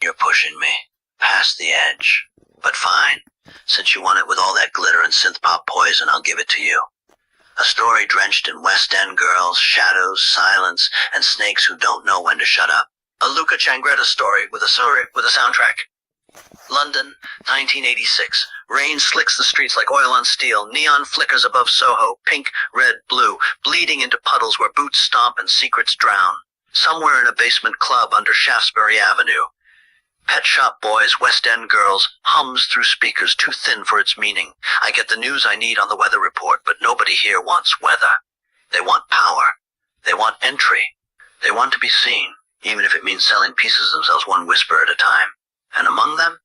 You're pushing me past the edge. But fine. Since you want it with all that glitter and synth-pop poison, I'll give it to you. A story drenched in West End girls, shadows, silence, and snakes who don't know when to shut up. A Luca Changretta story with a soundtrack. London, 1986. Rain slicks the streets like oil on steel. Neon flickers above Soho, pink, red, blue, bleeding into puddles where boots stomp and secrets drown. Somewhere in a basement club under Shaftesbury Avenue. Pet Shop Boys, West End Girls, hums through speakers too thin for its meaning. I get the news I need on the weather report, but nobody here wants weather. They want power. They want entry. They want to be seen, even if it means selling pieces of themselves one whisper at a time. And among them,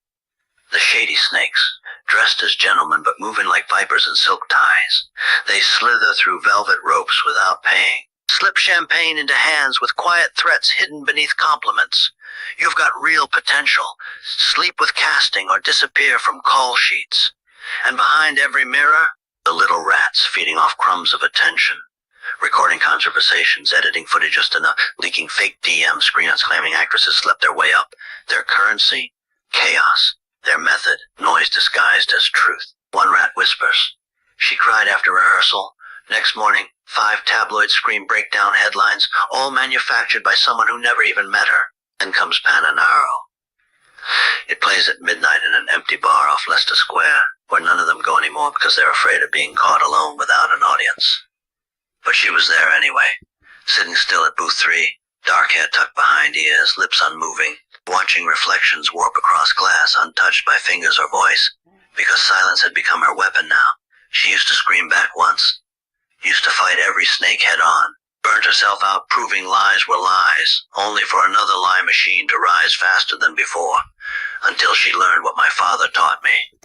the shady snakes, dressed as gentlemen but moving like vipers in silk ties. They slither through velvet ropes without paying. Slip champagne into hands with quiet threats hidden beneath compliments. You've got real potential. Sleep with casting or disappear from call sheets. And behind every mirror, the little rats feeding off crumbs of attention. Recording conversations, editing footage just enough, leaking fake DMs, screenshots claiming actresses slept their way up. Their currency? Chaos. Their method? Noise disguised as truth. One rat whispers. She cried after rehearsal. Next morning, 5 tabloid scream breakdown headlines, all manufactured by someone who never even met her. Then comes Pananaro. It plays at midnight in an empty bar off Leicester Square, where none of them go anymore because they're afraid of being caught alone without an audience. But she was there anyway, sitting still at booth 3, dark hair tucked behind ears, lips unmoving, watching reflections warp across glass untouched by fingers or voice, because silence had become her weapon now. She used to scream back once, used to fight every snake head on, burnt herself out proving lies were lies, only for another lie machine to rise faster than before, until she learned what my father taught me.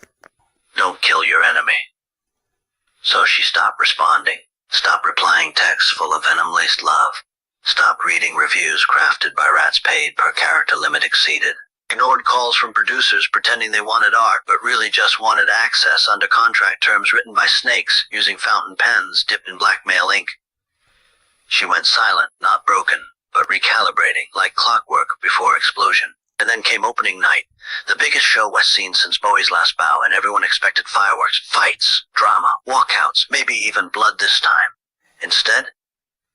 Don't kill your enemy. So she stopped responding, stopped replying texts full of venom-laced love, stopped reading reviews crafted by rats paid per character limit exceeded, ignored calls from producers pretending they wanted art but really just wanted access under contract terms written by snakes using fountain pens dipped in blackmail ink. She went silent, not broken, but recalibrating like clockwork before explosion. And then came opening night, the biggest show West seen since Bowie's Last Bow, and everyone expected fireworks, fights, drama, walkouts, maybe even blood this time. Instead,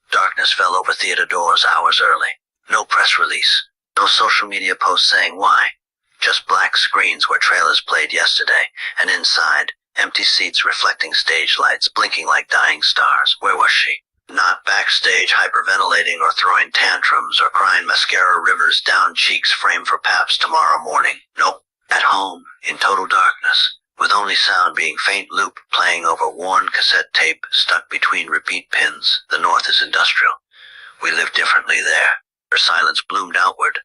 darkness fell over theater doors hours early. No press release, no social media post saying why. Just black screens where trailers played yesterday, and inside, empty seats reflecting stage lights, blinking like dying stars. Where was she? Not backstage hyperventilating or throwing tantrums or crying mascara rivers down cheeks framed for Paps tomorrow morning. Nope. At home, in total darkness, with only sound being faint loop playing over worn cassette tape stuck between repeat pins. The North is industrial. We live differently there. Her silence bloomed outward,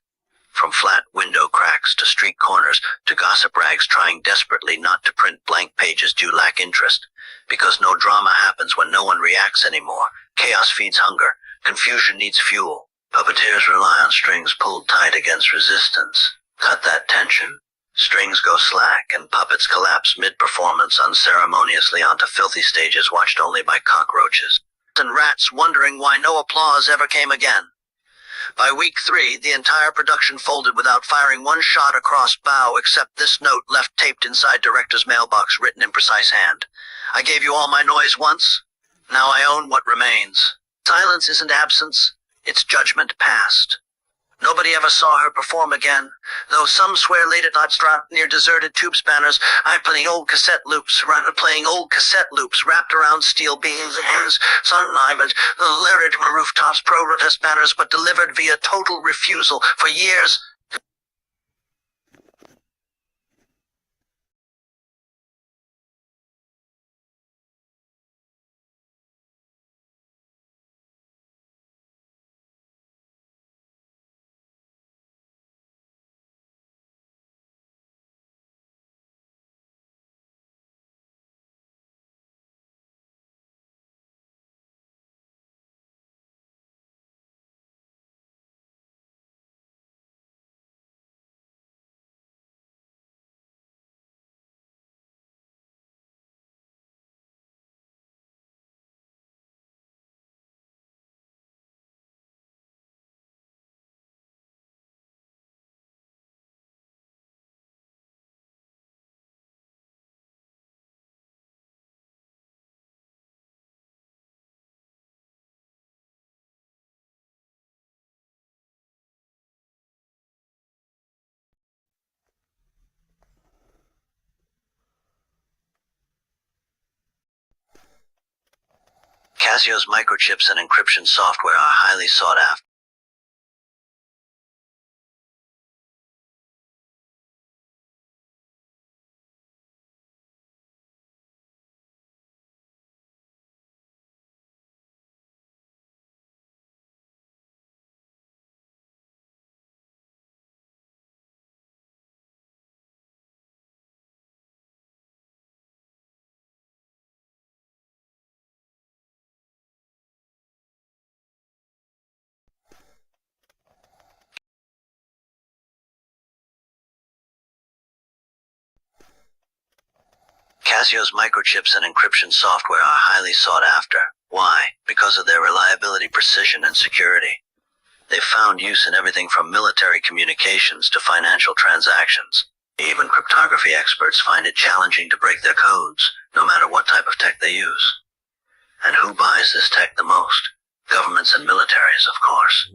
from flat window cracks to street corners to gossip rags trying desperately not to print blank pages due lack interest, because no drama happens when no one reacts anymore. Chaos feeds hunger. Confusion needs fuel. Puppeteers rely on strings pulled tight against resistance. Cut that tension. Strings go slack and puppets collapse mid-performance unceremoniously onto filthy stages watched only by cockroaches and rats wondering why no applause ever came again. By week 3, the entire production folded without firing one shot across bow except this note left taped inside director's mailbox written in precise hand. I gave you all my noise once. Now I own what remains. Silence isn't absence, it's judgment past. Nobody ever saw her perform again, though some swear late at night strapped near deserted tube spanners, playing old cassette loops wrapped around steel beams and sun-livened, lurid rooftops, protest banners, but delivered via total refusal for years. Casio's microchips and encryption software are highly sought after. Casio's microchips and encryption software are highly sought after. Why? Because of their reliability, precision, and security. They've found use in everything from military communications to financial transactions. Even cryptography experts find it challenging to break their codes, no matter what type of tech they use. And who buys this tech the most? Governments and militaries, of course.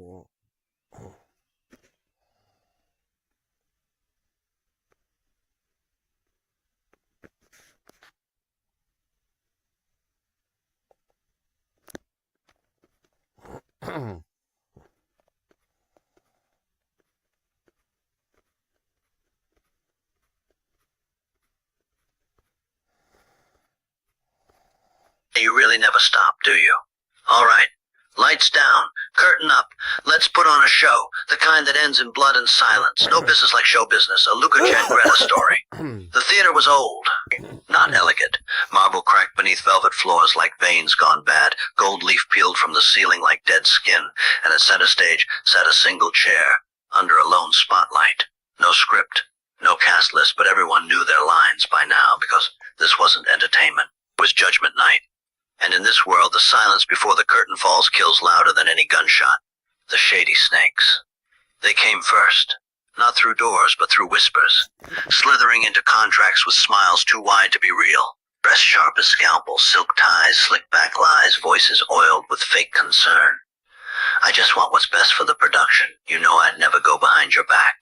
You really never stop, do you? All right. Lights down. Curtain up. Let's put on a show. The kind that ends in blood and silence. No business like show business. A Luca Jangretta story. The theater was old. Not elegant. Marble cracked beneath velvet floors like veins gone bad. Gold leaf peeled from the ceiling like dead skin. And at center stage sat a single chair under a lone spotlight. No script. No cast list, but everyone knew their lines by now because this wasn't entertainment. It was Judgment Night. And in this world, the silence before the curtain falls kills louder than any gunshot. The shady snakes. They came first. Not through doors, but through whispers. Slithering into contracts with smiles too wide to be real. Dressed sharp as scalpels, silk ties, slick back lies, voices oiled with fake concern. I just want what's best for the production. You know I'd never go behind your back.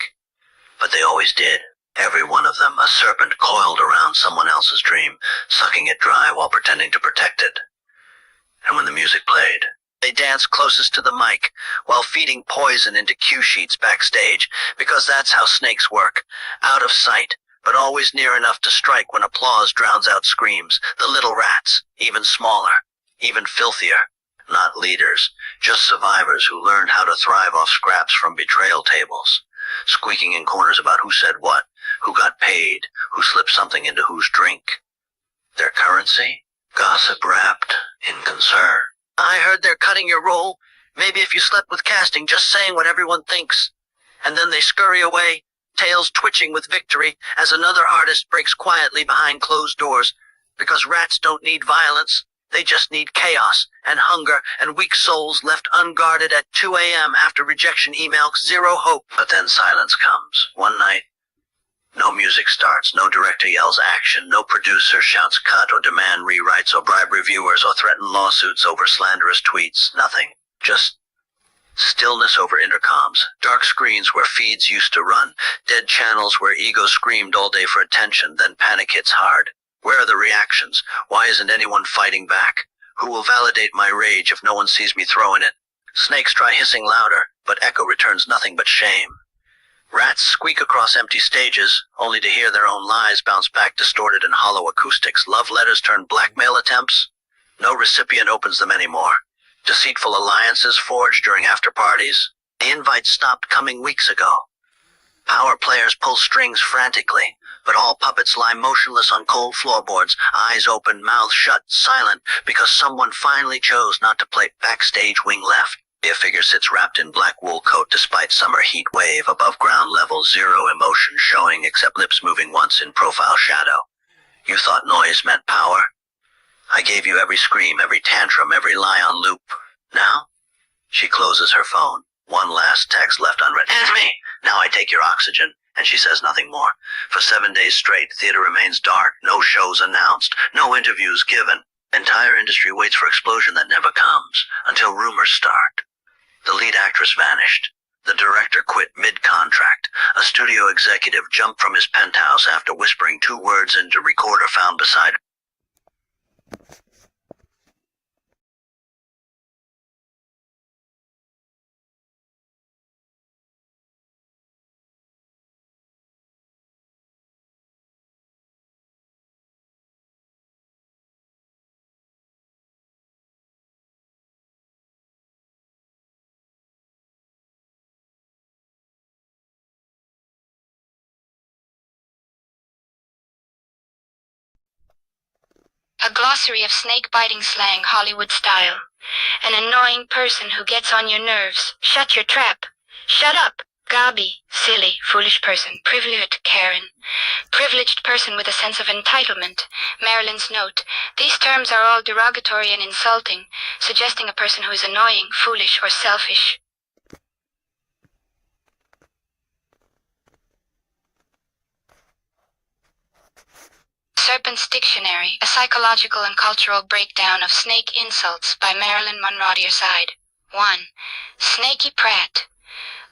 But they always did. Every one of them, a serpent coiled around someone else's dream, sucking it dry while pretending to protect it. And when the music played, they danced closest to the mic while feeding poison into cue sheets backstage, because that's how snakes work. Out of sight, but always near enough to strike when applause drowns out screams. The little rats, even smaller, even filthier. Not leaders, just survivors who learned how to thrive off scraps from betrayal tables. Squeaking in corners about who said what, who got paid, who slipped something into whose drink. Their currency? Gossip wrapped in concern. I heard they're cutting your role. Maybe if you slept with casting, just saying what everyone thinks. And then they scurry away, tails twitching with victory, as another artist breaks quietly behind closed doors. Because rats don't need violence. They just need chaos and hunger and weak souls left unguarded at 2 a.m. after rejection emails, zero hope. But then silence comes. One night, no music starts, no director yells action, no producer shouts cut or demand rewrites or bribe reviewers or threaten lawsuits over slanderous tweets. Nothing. Just stillness over intercoms, dark screens where feeds used to run, dead channels where ego screamed all day for attention, then panic hits hard. Where are the reactions? Why isn't anyone fighting back? Who will validate my rage if no one sees me throwing it? Snakes try hissing louder, but echo returns nothing but shame. Rats squeak across empty stages, only to hear their own lies bounce back distorted and hollow acoustics. Love letters turn blackmail attempts. No recipient opens them anymore. Deceitful alliances forged during after-parties. The invites stopped coming weeks ago. Power players pull strings frantically, but all puppets lie motionless on cold floorboards, eyes open, mouths shut, silent, because someone finally chose not to play backstage wing left. A figure sits wrapped in black wool coat despite summer heat wave, above ground level, zero emotion showing except lips moving once in profile shadow. You thought noise meant power? I gave you every scream, every tantrum, every lie on loop. Now? She closes her phone. One last text left unread. It's me! Now I take your oxygen. And she says nothing more. For 7 days straight, theater remains dark, no shows announced, no interviews given. The entire industry waits for explosion that never comes, until rumors start. The lead actress vanished. The director quit mid-contract. A studio executive jumped from his penthouse after whispering 2 words into recorder found beside her. A glossary of snake-biting slang Hollywood style. An annoying person who gets on your nerves. Shut your trap. Shut up. Gabi. Silly. Foolish person. Privileged Karen. Privileged person with a sense of entitlement. Marilyn's note. These terms are all derogatory and insulting, suggesting a person who is annoying, foolish, or selfish. Serpent's Dictionary, a psychological and cultural breakdown of snake insults by Marilyn Monroe. 1. Snaky prat.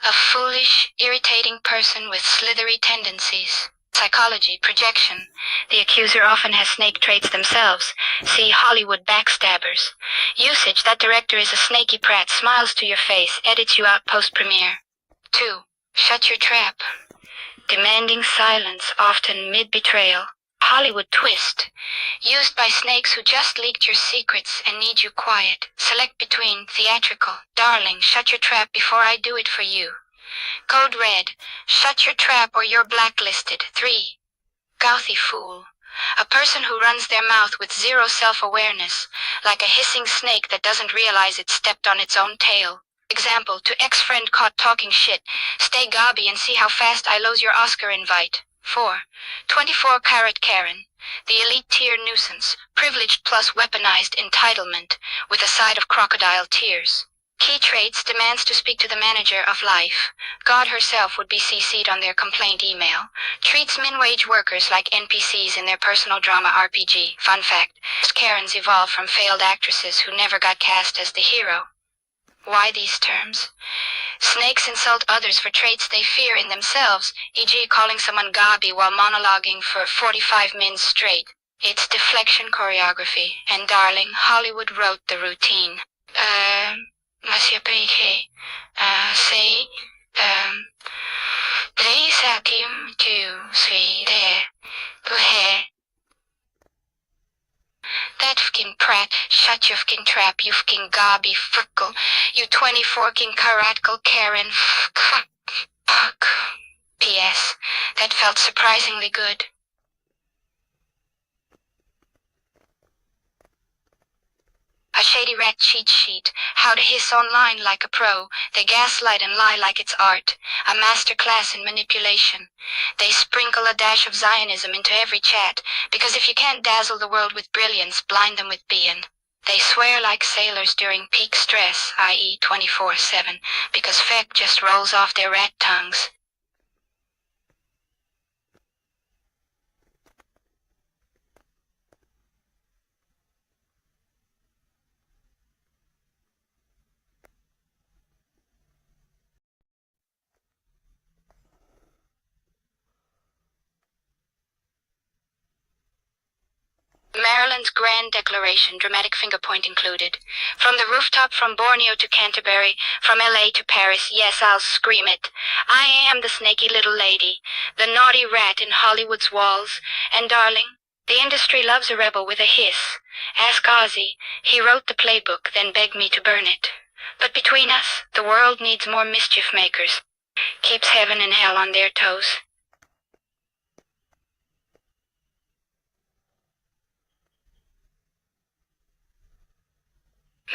A foolish, irritating person with slithery tendencies. Psychology, projection. The accuser often has snake traits themselves. See Hollywood backstabbers. Usage. That director is a snaky prat, smiles to your face, edits you out post-premiere. 2. Shut your trap. Demanding silence, often mid-betrayal. Hollywood twist. Used by snakes who just leaked your secrets and need you quiet. Select between theatrical. Darling, shut your trap before I do it for you. Code red. Shut your trap or you're blacklisted. 3. Gouthy fool. A person who runs their mouth with zero self-awareness, like a hissing snake that doesn't realize it stepped on its own tail. Example, to ex-friend caught talking shit. Stay gobby and see how fast I lose your Oscar invite. 4. 24-carat Karen. The elite tier nuisance, privileged plus weaponized entitlement, with a side of crocodile tears. Key traits: demands to speak to the manager of life. God herself would be CC'd on their complaint email. Treats min-wage workers like NPCs in their personal drama RPG. Fun fact, Karens evolved from failed actresses who never got cast as the hero. Why these terms? Snakes insult others for traits they fear in themselves, e.g. calling someone gobby while monologuing for 45 minutes straight. It's deflection choreography, and darling, Hollywood wrote the routine. Monsieur P.K. Say, 3 seconds, 2, 3, there, go ahead. That fucking prat, shut your fucking trap, you fucking gobby frickle, you 24-carat Karen, fuck. P.S. That felt surprisingly good. A shady rat cheat sheet, how to hiss online like a pro. They gaslight and lie like it's art, a master class in manipulation. They sprinkle a dash of Zionism into every chat, because if you can't dazzle the world with brilliance, blind them with being. They swear like sailors during peak stress, i.e. 24/7, because feck just rolls off their rat tongues. Maryland's Grand Declaration, dramatic finger point included. From the rooftop from Borneo to Canterbury, from LA to Paris, yes, I'll scream it. I am the snaky little lady, the naughty rat in Hollywood's walls, and darling, the industry loves a rebel with a hiss. Ask Ozzy. He wrote the playbook, then begged me to burn it. But between us, the world needs more mischief makers. Keeps heaven and hell on their toes.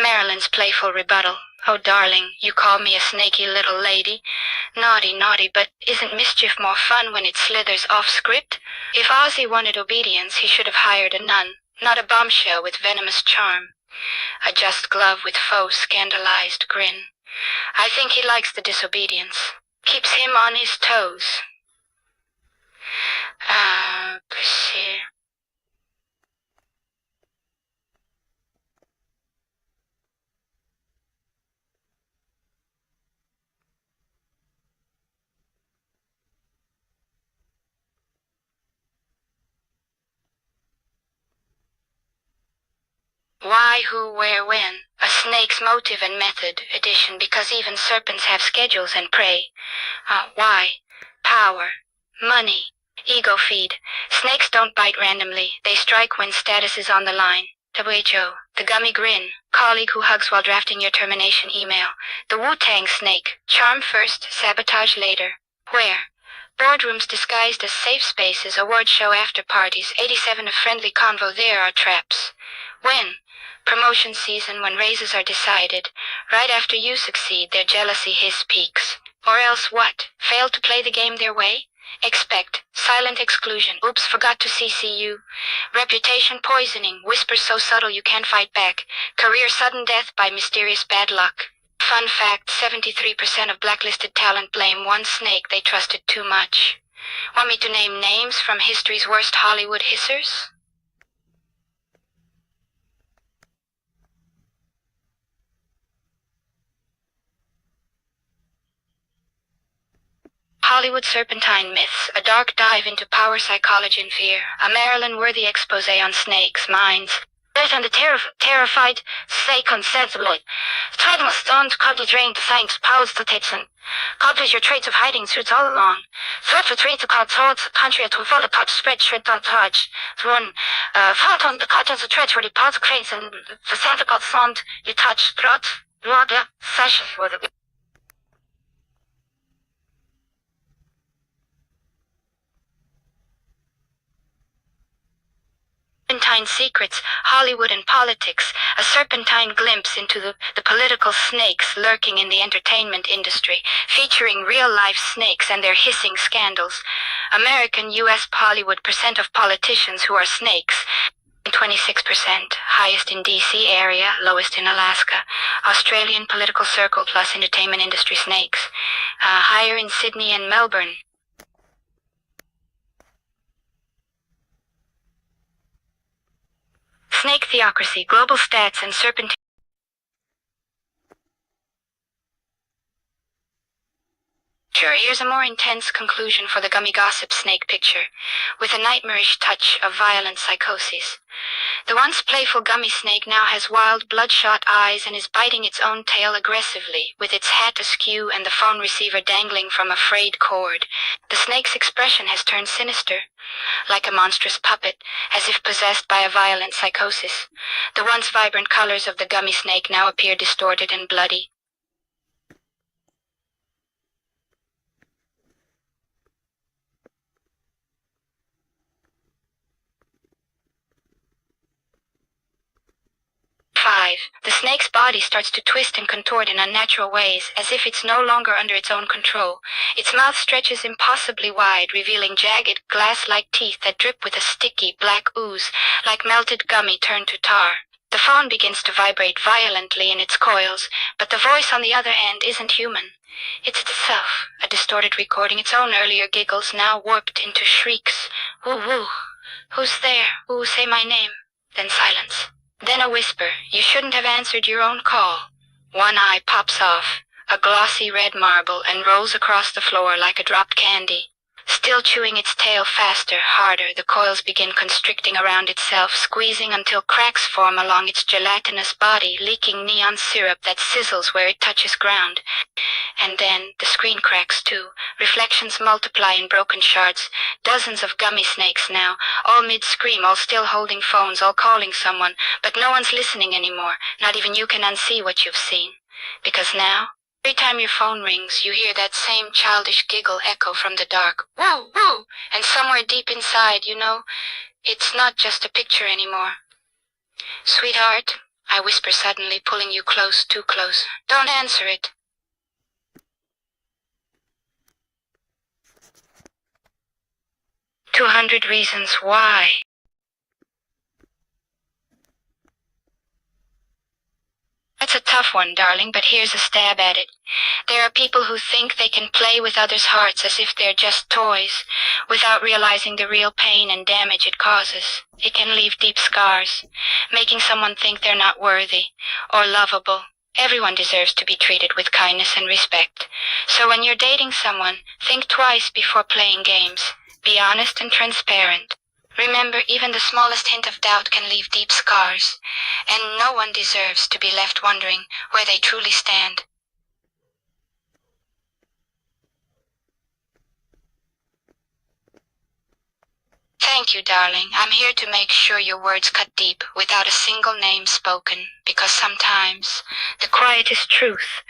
Marilyn's playful rebuttal. Oh, darling, you call me a snaky little lady. Naughty, naughty, but isn't mischief more fun when it slithers off script? If Ozzy wanted obedience, he should have hired a nun, not a bombshell with venomous charm. A just glove with faux scandalized grin. I think he likes the disobedience. Keeps him on his toes. Bashir. Why, who, where, when? A snake's motive and method edition, because even serpents have schedules and prey. Why? Power. Money. Ego feed. Snakes don't bite randomly. They strike when status is on the line. WHO. The gummy grin. Colleague who hugs while drafting your termination email. The Wu-Tang snake. Charm first, sabotage later. Where? Boardrooms disguised as safe spaces, award show after parties, 87 of friendly convo, there are traps. When? Promotion season, when raises are decided. Right after you succeed, their jealousy hiss peaks. Or else what? Fail to play the game their way? Expect. Silent exclusion. Oops, forgot to CC you. Reputation poisoning. Whispers so subtle you can't fight back. Career sudden death by mysterious bad luck. Fun fact, 73% of blacklisted talent blame one snake they trusted too much. Want me to name names from history's worst Hollywood hissers? Hollywood Serpentine Myths, a dark dive into power, psychology, and fear. A Marilyn-worthy expose on snakes, minds, and the terrified, snake unsensibly. Treadmill stones, cuddle drain to thanks, pose to Titson. Copies your traits of hiding suits all along. Threat for three to call towards the country to follow touch, spread, shred, don't touch. One, fought on the cutters of treachery, the pause cranes, and the Santa God sound, you touch, throat, water, session, with it. Serpentine Secrets, Hollywood and Politics, a serpentine glimpse into the political snakes lurking in the entertainment industry, featuring real-life snakes and their hissing scandals. American U.S. Hollywood percent of politicians who are snakes, 26%, highest in D.C. area, lowest in Alaska. Australian political circle plus entertainment industry snakes, higher in Sydney and Melbourne. Snake Theocracy, Global Stats, and Serpentine. Sure, here's a more intense conclusion for the gummy gossip snake picture, with a nightmarish touch of violent psychosis. The once playful gummy snake now has wild, bloodshot eyes and is biting its own tail aggressively, with its hat askew and the phone receiver dangling from a frayed cord. The snake's expression has turned sinister, like a monstrous puppet, as if possessed by a violent psychosis. The once vibrant colors of the gummy snake now appear distorted and bloody. The snake's body starts to twist and contort in unnatural ways, as if it's no longer under its own control. Its mouth stretches impossibly wide, revealing jagged, glass-like teeth that drip with a sticky, black ooze, like melted gummy turned to tar. The phone begins to vibrate violently in its coils, but the voice on the other end isn't human. It's itself, a distorted recording, its own earlier giggles now warped into shrieks. Woo woo. Who's there? Woo, say my name. Then silence. Then a whisper, you shouldn't have answered your own call. One eye pops off, a glossy red marble, and rolls across the floor like a dropped candy. Still chewing its tail faster, harder, the coils begin constricting around itself, squeezing until cracks form along its gelatinous body, leaking neon syrup that sizzles where it touches ground. And then the screen cracks too. Reflections multiply in broken shards. Dozens of gummy snakes now, all mid-scream, all still holding phones, all calling someone, but no one's listening anymore. Not even you can unsee what you've seen. Because now, every time your phone rings, you hear that same childish giggle echo from the dark. Woo, woo! And somewhere deep inside, you know, it's not just a picture anymore. Sweetheart, I whisper suddenly, pulling you close, too close. Don't answer it. 200 reasons why. That's a tough one, darling, but here's a stab at it. There are people who think they can play with others' hearts as if they're just toys, without realizing the real pain and damage it causes. It can leave deep scars, making someone think they're not worthy or lovable. Everyone deserves to be treated with kindness and respect. So when you're dating someone, think twice before playing games. Be honest and transparent. Remember, even the smallest hint of doubt can leave deep scars, and no one deserves to be left wondering where they truly stand. Thank you, darling. I'm here to make sure your words cut deep without a single name spoken, because sometimes the quietest truth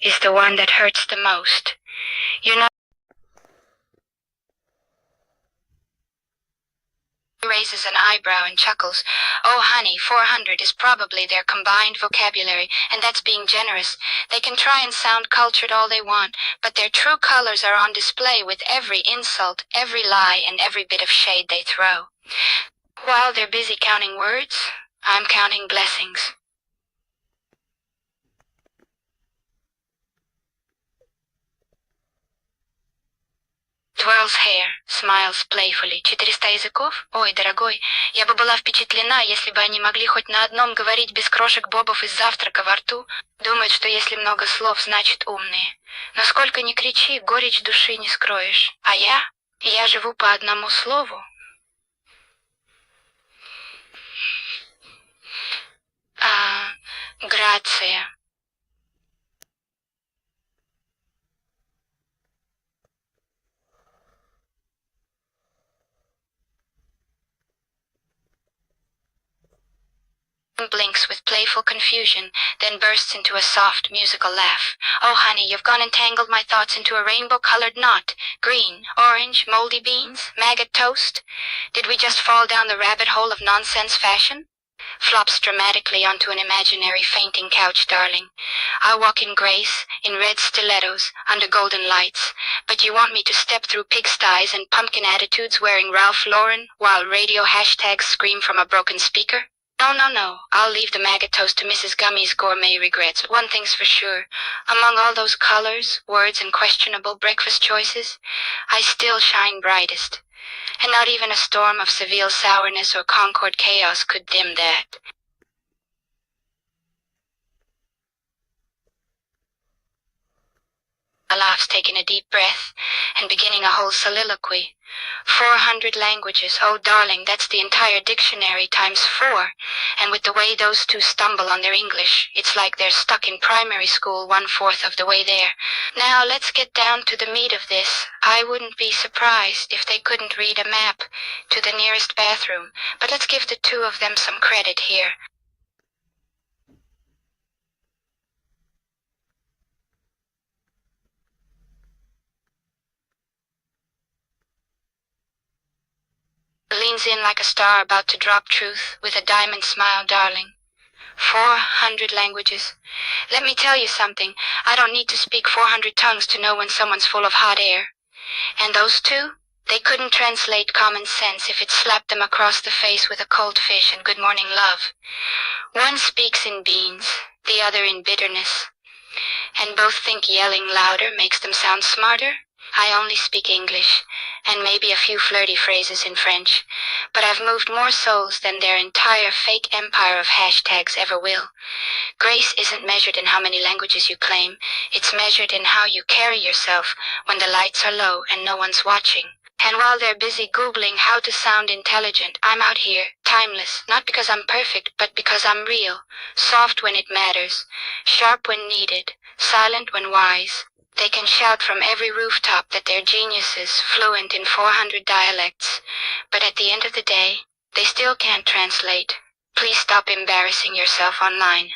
is the one that hurts the most. You're not raises an eyebrow and chuckles. Oh, honey, 400 is probably their combined vocabulary, and that's being generous. They can try and sound cultured all they want, but their true colors are on display with every insult, every lie, and every bit of shade they throw. While they're busy counting words, I'm counting blessings. Twirls hair, smiles playfully. 400 языков? Ой, дорогой, я бы была впечатлена, если бы они могли хоть на одном говорить без крошек бобов из завтрака во рту. Думают, что если много слов, значит умные. Но сколько ни кричи, горечь души не скроешь. А я живу по одному слову. Грация. Blinks with playful confusion, then bursts into a soft, musical laugh. Oh, honey, you've gone and tangled my thoughts into a rainbow-colored knot. Green, orange, moldy beans, maggot toast. Did we just fall down the rabbit hole of nonsense fashion? Flops dramatically onto an imaginary fainting couch, darling. I'll walk in grace, in red stilettos, under golden lights, but you want me to step through pigsties and pumpkin attitudes wearing Ralph Lauren while radio hashtags scream from a broken speaker? No. I'll leave the maggot toast to Mrs. Gummy's gourmet regrets. But one thing's for sure. Among all those colors, words, and questionable breakfast choices, I still shine brightest. And not even a storm of Seville sourness or Concord chaos could dim that. Laughs, taking a deep breath and beginning a whole soliloquy. 400 languages, oh darling, that's the entire dictionary times 4. And with the way those two stumble on their English, it's like they're stuck in primary school 1/4 of the way there. Now let's get down to the meat of this. I wouldn't be surprised if they couldn't read a map to the nearest bathroom, but let's give the two of them some credit here. Leans in like a star about to drop truth with a diamond smile, darling. 400 languages. Let me tell you something. I don't need to speak 400 tongues to know when someone's full of hot air. And those two? They couldn't translate common sense if it slapped them across the face with a cold fish and good morning love. One speaks in beans, the other in bitterness. And both think yelling louder makes them sound smarter. I only speak English, and maybe a few flirty phrases in French, but I've moved more souls than their entire fake empire of hashtags ever will. Grace isn't measured in how many languages you claim, it's measured in how you carry yourself when the lights are low and no one's watching. And while they're busy Googling how to sound intelligent, I'm out here, timeless, not because I'm perfect, but because I'm real, soft when it matters, sharp when needed, silent when wise. They can shout from every rooftop that they're geniuses, fluent in 400 dialects, but at the end of the day, they still can't translate. Please stop embarrassing yourself online.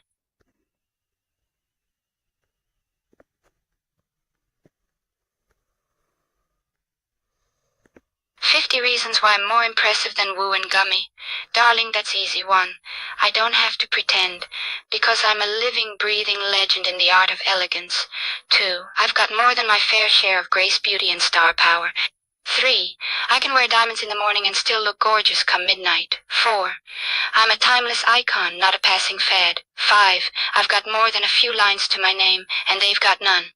"50 reasons why I'm more impressive than Wu and Gummy. Darling, that's easy one. I don't have to pretend, because I'm a living, breathing legend in the art of elegance. 2, I've got more than my fair share of grace, beauty, and star power. 3, I can wear diamonds in the morning and still look gorgeous come midnight. 4, I'm a timeless icon, not a passing fad. 5, I've got more than a few lines to my name, and they've got none.